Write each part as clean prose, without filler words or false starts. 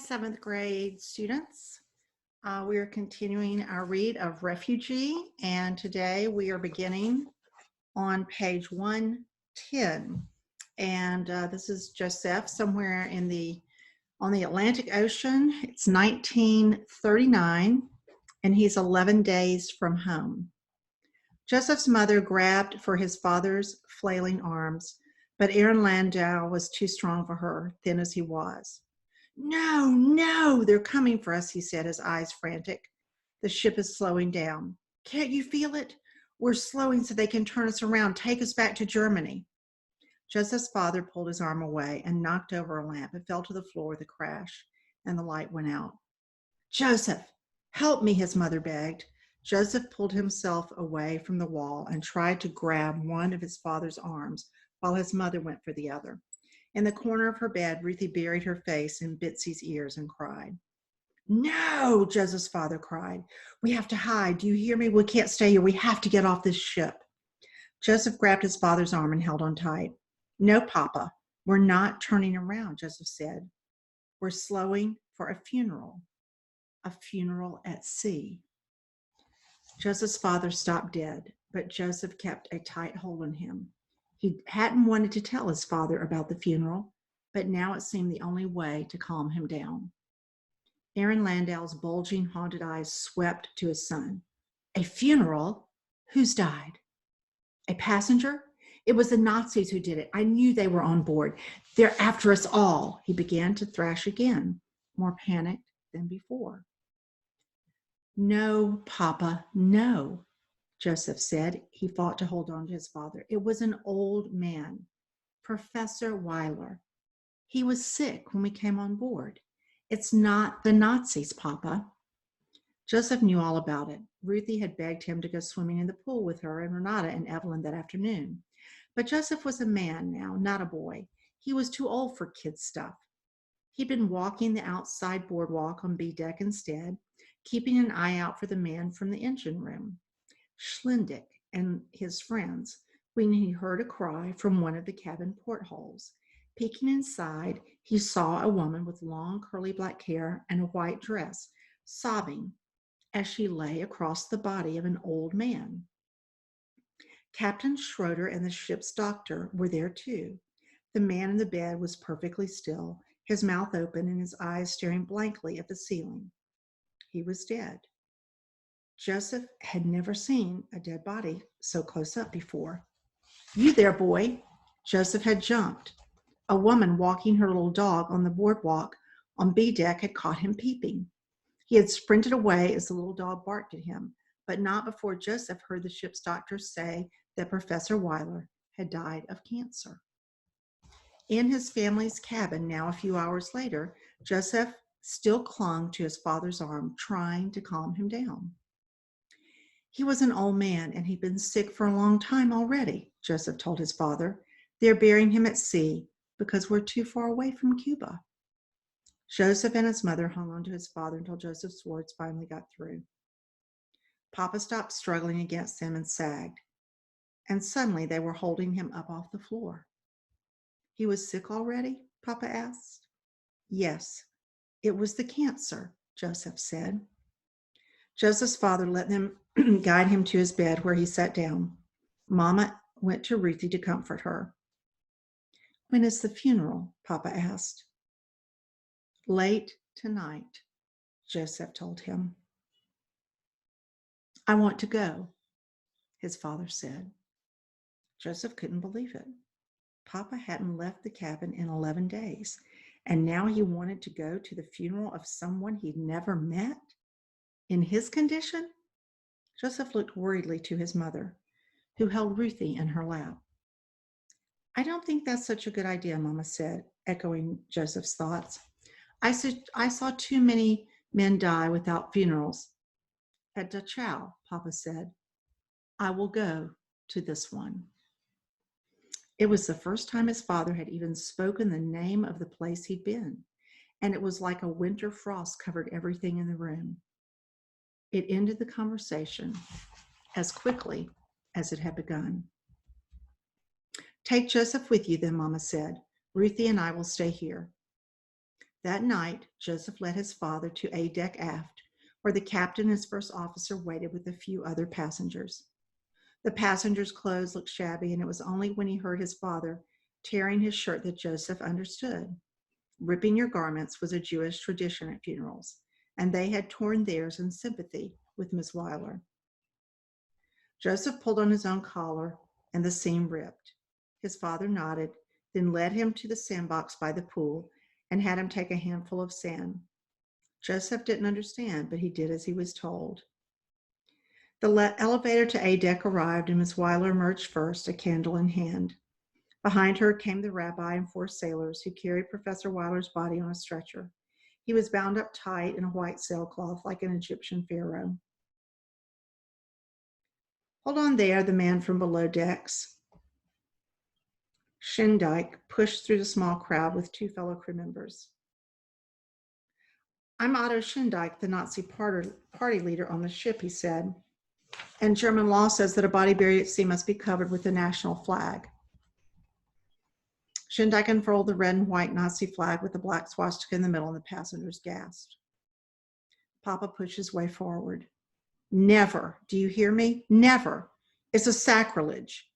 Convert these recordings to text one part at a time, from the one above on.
7th grade students. We are continuing our read of Refugee, and today we are beginning on page 110. And this is Joseph somewhere on the Atlantic Ocean. It's 1939, and he's 11 days from home. Joseph's mother grabbed for his father's flailing arms, but Aaron Landau was too strong for her, thin as he was. No, no, they're coming for us, he said, his eyes frantic. The ship is slowing down. Can't you feel it? We're slowing so they can turn us around, take us back to Germany. Joseph's father pulled his arm away and knocked over a lamp. It fell to the floor with a crash, and the light went out. Joseph, help me, his mother begged. Joseph pulled himself away from the wall and tried to grab one of his father's arms while his mother went for the other. In the corner of her bed, Ruthie buried her face in Bitsy's ears and cried. No, Joseph's father cried. We have to hide. Do you hear me? We can't stay here. We have to get off this ship. Joseph grabbed his father's arm and held on tight. No, Papa, we're not turning around, Joseph said. We're slowing for a funeral at sea. Joseph's father stopped dead, but Joseph kept a tight hold on him. He hadn't wanted to tell his father about the funeral, but now it seemed the only way to calm him down. Aaron Landau's bulging, haunted eyes swept to his son. A funeral? Who's died? A passenger? It was the Nazis who did it. I knew they were on board. They're after us all. He began to thrash again, more panicked than before. No, Papa, no, Joseph said. He fought to hold on to his father. It was an old man, Professor Weiler. He was sick when we came on board. It's not the Nazis, Papa. Joseph knew all about it. Ruthie had begged him to go swimming in the pool with her and Renata and Evelyn that afternoon. But Joseph was a man now, not a boy. He was too old for kid stuff. He'd been walking the outside boardwalk on B deck instead, keeping an eye out for the man from the engine room, Schlindick and his friends, when he heard a cry from one of the cabin portholes. Peeking inside, he saw a woman with long curly black hair and a white dress, sobbing as she lay across the body of an old man. Captain Schroeder and the ship's doctor were there too. The man in the bed was perfectly still, his mouth open and his eyes staring blankly at the ceiling. He was dead. Joseph had never seen a dead body so close up before. You there, boy? Joseph had jumped. A woman walking her little dog on the boardwalk on B deck had caught him peeping. He had sprinted away as the little dog barked at him, but not before Joseph heard the ship's doctor say that Professor Weiler had died of cancer. In his family's cabin now a few hours later, Joseph still clung to his father's arm, trying to calm him down. He was an old man, and he'd been sick for a long time already, Joseph told his father. They're burying him at sea because we're too far away from Cuba. Joseph and his mother hung on to his father until Joseph's words finally got through. Papa stopped struggling against them and sagged, and suddenly they were holding him up off the floor. He was sick already? Papa asked. Yes, it was the cancer, Joseph said. Joseph's father let them guide him to his bed, where he sat down. Mama went to Ruthie to comfort her. When is the funeral? Papa asked. Late tonight, Joseph told him. I want to go, his father said. Joseph couldn't believe it. Papa hadn't left the cabin in 11 days, and now he wanted to go to the funeral of someone he'd never met? In his condition? Joseph looked worriedly to his mother, who held Ruthie in her lap. I don't think that's such a good idea, Mama said, echoing Joseph's thoughts. I saw too many men die without funerals. At Dachau, Papa said, I will go to this one. It was the first time his father had even spoken the name of the place he'd been, and it was like a winter frost covered everything in the room. It ended the conversation as quickly as it had begun. Take Joseph with you then, Mama said. Ruthie and I will stay here. That night, Joseph led his father to A deck aft, where the captain and his first officer waited with a few other passengers. The passengers' clothes looked shabby, and it was only when he heard his father tearing his shirt that Joseph understood. Ripping your garments was a Jewish tradition at funerals, and they had torn theirs in sympathy with Miss Weiler. Joseph pulled on his own collar, and the seam ripped. His father nodded, then led him to the sandbox by the pool and had him take a handful of sand. Joseph didn't understand, but he did as he was told. The elevator to A deck arrived, and Miss Weiler emerged first, a candle in hand. Behind her came the rabbi and 4 sailors who carried Professor Weiler's body on a stretcher. He was bound up tight in a white sailcloth like an Egyptian pharaoh. Hold on there, the man from below decks. Schindike pushed through the small crowd with 2 fellow crew members. I'm Otto Schindike, the Nazi party leader on the ship, he said. And German law says that a body buried at sea must be covered with the national flag. Schindike unfurled the red and white Nazi flag with the black swastika in the middle, and the passengers gasped. Papa pushed his way forward. Never, do you hear me? Never. It's a sacrilege.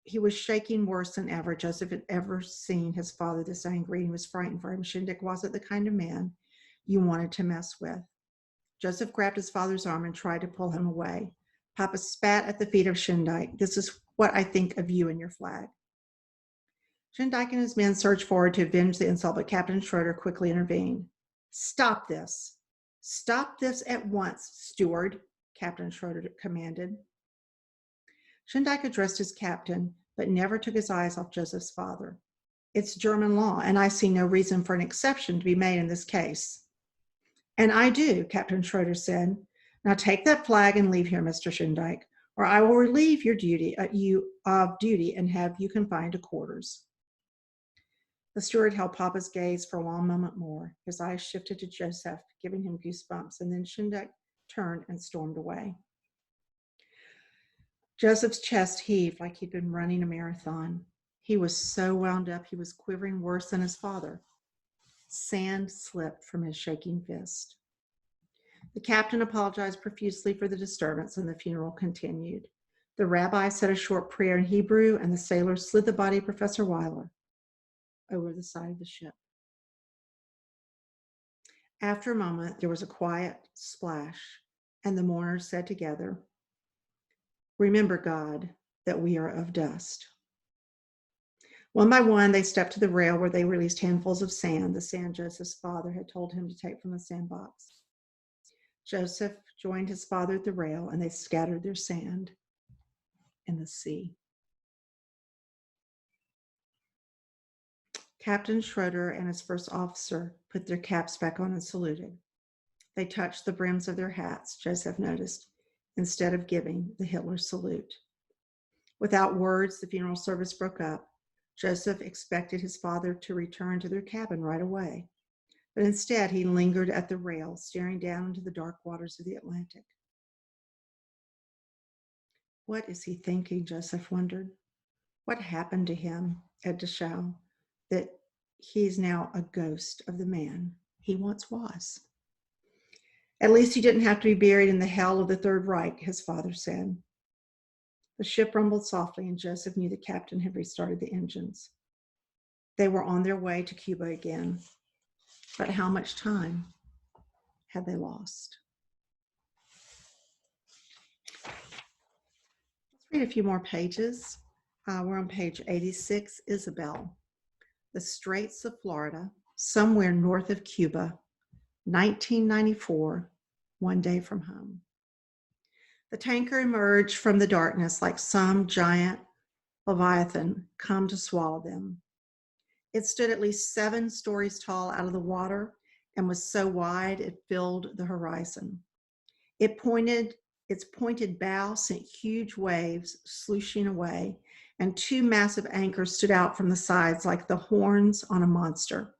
He was shaking worse than ever. Joseph had ever seen his father this angry, and he was frightened for him. Schindike wasn't the kind of man you wanted to mess with. Joseph grabbed his father's arm and tried to pull him away. Papa spat at the feet of Schindike. This is what I think of you and your flag. Schindike and his men surged forward to avenge the insult, but Captain Schroeder quickly intervened. Stop this. Stop this at once, steward, Captain Schroeder commanded. Schindike addressed his captain, but never took his eyes off Joseph's father. It's German law, and I see no reason for an exception to be made in this case. And I do, Captain Schroeder said. Now take that flag and leave here, Mr. Schindike, or I will relieve you of duty and have you confined to quarters. The steward held Papa's gaze for a long moment more. His eyes shifted to Joseph, giving him goosebumps, and then Schindike turned and stormed away. Joseph's chest heaved like he'd been running a marathon. He was so wound up, he was quivering worse than his father. Sand slipped from his shaking fist. The captain apologized profusely for the disturbance, and the funeral continued. The rabbi said a short prayer in Hebrew, and the sailors slid the body of Professor Weiler over the side of the ship. After a moment, there was a quiet splash, and the mourners said together, Remember, God, that we are of dust. One by one, they stepped to the rail where they released handfuls of sand, the sand Joseph's father had told him to take from the sandbox. Joseph joined his father at the rail, and they scattered their sand in the sea. Captain Schroeder and his first officer put their caps back on and saluted. They touched the brims of their hats, Joseph noticed, instead of giving the Hitler salute. Without words, the funeral service broke up. Joseph expected his father to return to their cabin right away, but instead he lingered at the rail, staring down into the dark waters of the Atlantic. What is he thinking, Joseph wondered. What happened to him at Dachau that he's now a ghost of the man he once was? At least he didn't have to be buried in the hell of the Third Reich, his father said. The ship rumbled softly, and Joseph knew the captain had restarted the engines. They were on their way to Cuba again. But how much time had they lost? Let's read a few more pages. We're on page 86, Isabel. The Straits of Florida, somewhere north of Cuba, 1994, one day from home. The tanker emerged from the darkness like some giant leviathan come to swallow them. It stood at least 7 stories tall out of the water and was so wide it filled the horizon. Its pointed bow sent huge waves slooshing away, and 2 massive anchors stood out from the sides like the horns on a monster.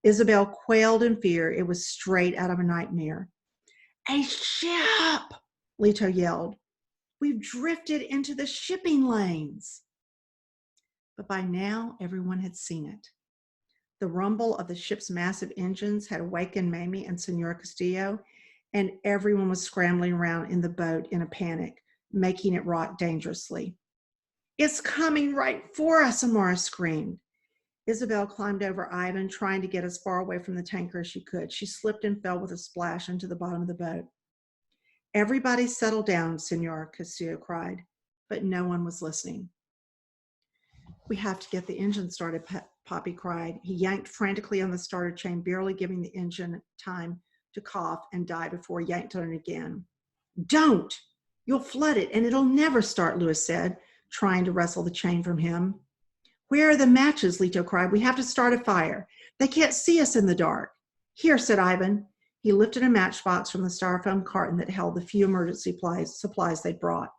Isabel quailed in fear. It was straight out of a nightmare. A ship, Leto yelled. We've drifted into the shipping lanes. But by now, everyone had seen it. The rumble of the ship's massive engines had awakened Mamie and Senora Castillo, and everyone was scrambling around in the boat in a panic, making it rock dangerously. "It's coming right for us," Amara screamed. Isabel climbed over Ivan, trying to get as far away from the tanker as she could. She slipped and fell with a splash into the bottom of the boat. "Everybody settle down," Senora Castillo cried, but no one was listening. "We have to get the engine started," Poppy cried. He yanked frantically on the starter chain, barely giving the engine time to cough and die before he yanked on it again. "Don't! You'll flood it, and it'll never start," Louis said, trying to wrestle the chain from him. "Where are the matches?" Lito cried. "We have to start a fire. They can't see us in the dark." "Here," said Ivan. He lifted a matchbox from the styrofoam carton that held the few emergency supplies they'd brought.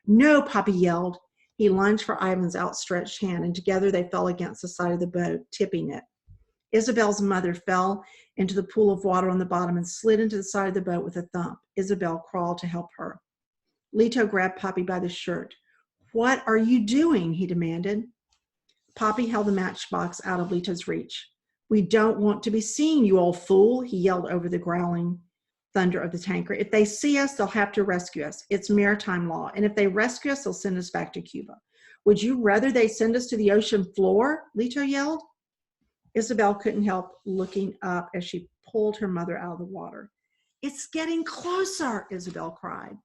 "No," Poppy yelled. He lunged for Ivan's outstretched hand, and together they fell against the side of the boat, tipping it. Isabel's mother fell into the pool of water on the bottom and slid into the side of the boat with a thump. Isabel crawled to help her. Lito grabbed Poppy by the shirt. "What are you doing?" he demanded. Poppy held the matchbox out of Lito's reach. "We don't want to be seen, you old fool," he yelled over the growling thunder of the tanker. "If they see us, they'll have to rescue us. It's maritime law. And if they rescue us, they'll send us back to Cuba." "Would you rather they send us to the ocean floor?" Lito yelled. Isabel couldn't help looking up as she pulled her mother out of the water. "It's getting closer," Isabel cried.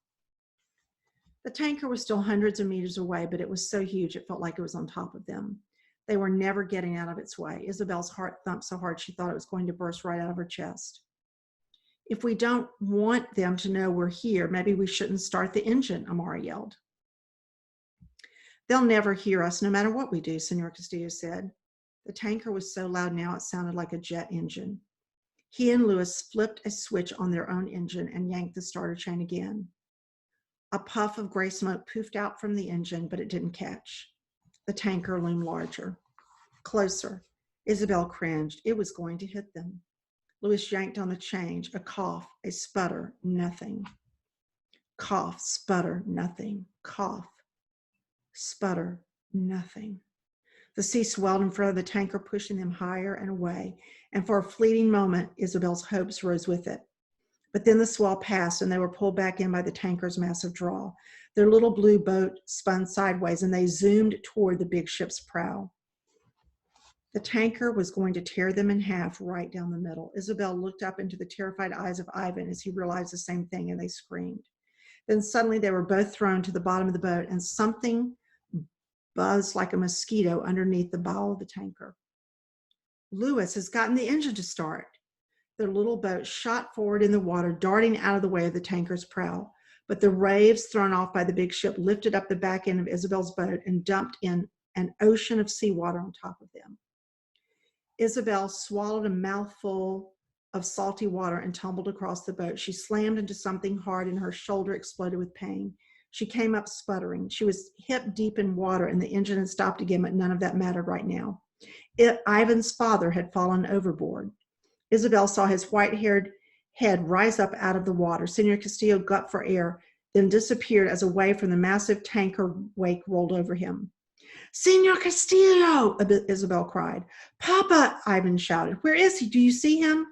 The tanker was still hundreds of meters away, but it was so huge it felt like it was on top of them. They were never getting out of its way. Isabel's heart thumped so hard she thought it was going to burst right out of her chest. "If we don't want them to know we're here, maybe we shouldn't start the engine," Amara yelled. "They'll never hear us no matter what we do," Senor Castillo said. The tanker was so loud now it sounded like a jet engine. He and Louis flipped a switch on their own engine and yanked the starter chain again. A puff of gray smoke poofed out from the engine, but it didn't catch. The tanker loomed larger. Closer. Isabel cringed. It was going to hit them. Louis yanked on the chain. A cough, a sputter, nothing. Cough, sputter, nothing. Cough, sputter, nothing. The sea swelled in front of the tanker, pushing them higher and away, and for a fleeting moment, Isabel's hopes rose with it. But then the swell passed, and they were pulled back in by the tanker's massive draw. Their little blue boat spun sideways, and they zoomed toward the big ship's prow. The tanker was going to tear them in half right down the middle. Isabel looked up into the terrified eyes of Ivan as he realized the same thing, and they screamed. Then suddenly they were both thrown to the bottom of the boat, and something buzzed like a mosquito underneath the bow of the tanker. "Louis has gotten the engine to start." Their little boat shot forward in the water, darting out of the way of the tanker's prow. But the waves thrown off by the big ship lifted up the back end of Isabel's boat and dumped in an ocean of seawater on top of them. Isabel swallowed a mouthful of salty water and tumbled across the boat. She slammed into something hard and her shoulder exploded with pain. She came up sputtering. She was hip deep in water and the engine had stopped again, but none of that mattered right now. Ivan's father had fallen overboard. Isabel saw his white-haired head rise up out of the water. Senor Castillo gulped for air, then disappeared as a wave from the massive tanker wake rolled over him. "Senor Castillo!" Isabel cried. "Papa!" Ivan shouted. "Where is he? Do you see him?"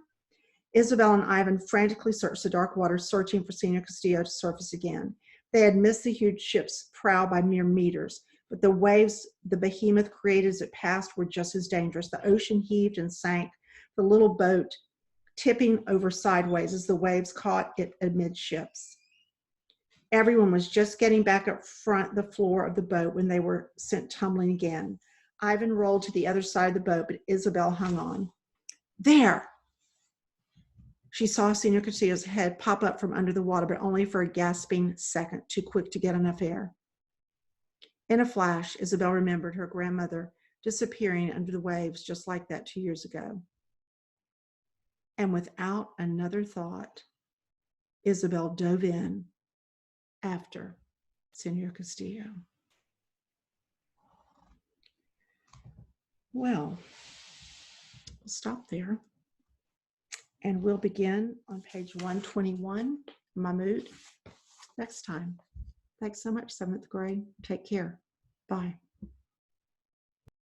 Isabel and Ivan frantically searched the dark water, searching for Senor Castillo to surface again. They had missed the huge ship's prow by mere meters, but the waves the behemoth created as it passed were just as dangerous. The ocean heaved and sank, the little boat tipping over sideways as the waves caught it amidships. Everyone was just getting back up front the floor of the boat when they were sent tumbling again. Ivan rolled to the other side of the boat, but Isabel hung on. "There!" She saw Senor Castillo's head pop up from under the water, but only for a gasping second, too quick to get enough air. In a flash, Isabel remembered her grandmother disappearing under the waves just like that 2 years ago. And without another thought, Isabel dove in after Senor Castillo. Well, we'll stop there. And we'll begin on page 121, Mahmoud, next time. Thanks so much, 7th grade. Take care. Bye.